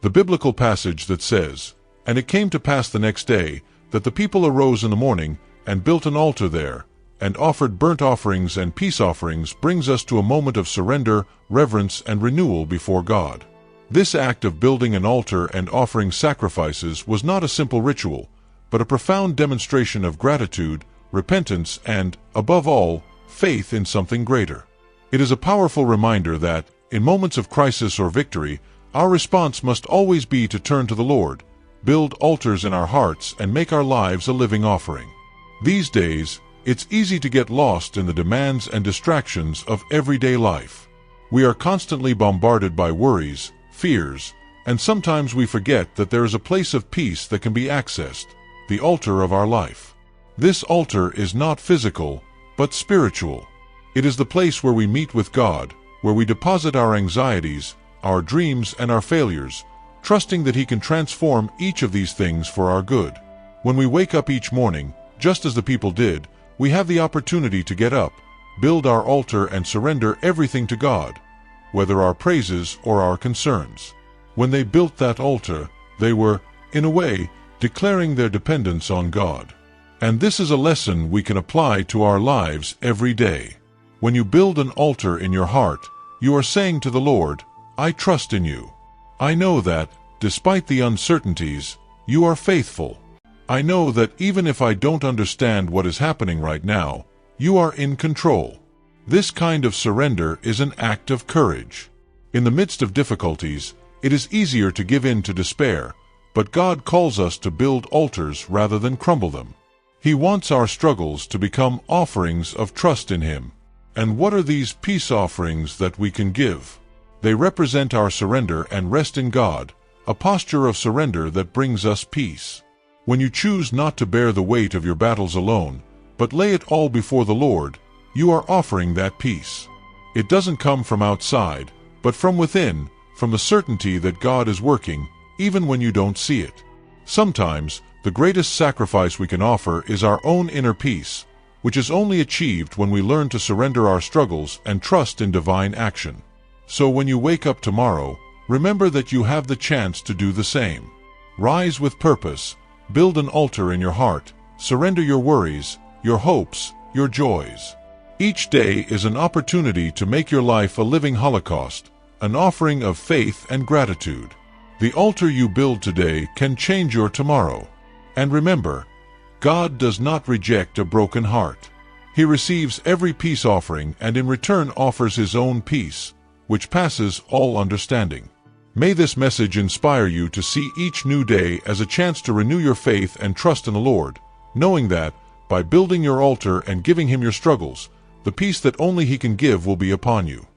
The biblical passage that says, "And it came to pass the next day, that the people arose in the morning, and built an altar there, and offered burnt offerings and peace offerings," brings us to a moment of surrender, reverence, and renewal before God. This act of building an altar and offering sacrifices was not a simple ritual, but a profound demonstration of gratitude, repentance, and, above all, faith in something greater. It is a powerful reminder that, in moments of crisis or victory, our response must always be to turn to the Lord, build altars in our hearts, and make our lives a living offering. These days, it's easy to get lost in the demands and distractions of everyday life. We are constantly bombarded by worries, fears, and sometimes we forget that there is a place of peace that can be accessed, the altar of our life. This altar is not physical, but spiritual. It is the place where we meet with God, where we deposit our anxieties, our dreams, and our failures, trusting that He can transform each of these things for our good. When we wake up each morning, just as the people did, we have the opportunity to get up, build our altar, and surrender everything to God, whether our praises or our concerns. When they built that altar, they were, in a way, declaring their dependence on God. And this is a lesson we can apply to our lives every day. When you build an altar in your heart, you are saying to the Lord, "I trust in you. I know that, despite the uncertainties, you are faithful. I know that even if I don't understand what is happening right now, you are in control." This kind of surrender is an act of courage. In the midst of difficulties, it is easier to give in to despair, but God calls us to build altars rather than crumble them. He wants our struggles to become offerings of trust in Him. And what are these peace offerings that we can give? They represent our surrender and rest in God, a posture of surrender that brings us peace. When you choose not to bear the weight of your battles alone, but lay it all before the Lord, you are offering that peace. It doesn't come from outside, but from within, from the certainty that God is working, even when you don't see it. Sometimes, the greatest sacrifice we can offer is our own inner peace, which is only achieved when we learn to surrender our struggles and trust in divine action. So when you wake up tomorrow, remember that you have the chance to do the same. Rise with purpose, build an altar in your heart, surrender your worries, your hopes, your joys. Each day is an opportunity to make your life a living holocaust, an offering of faith and gratitude. The altar you build today can change your tomorrow. And remember, God does not reject a broken heart. He receives every peace offering and in return offers His own peace, which passes all understanding. May this message inspire you to see each new day as a chance to renew your faith and trust in the Lord, knowing that, by building your altar and giving Him your struggles, the peace that only He can give will be upon you.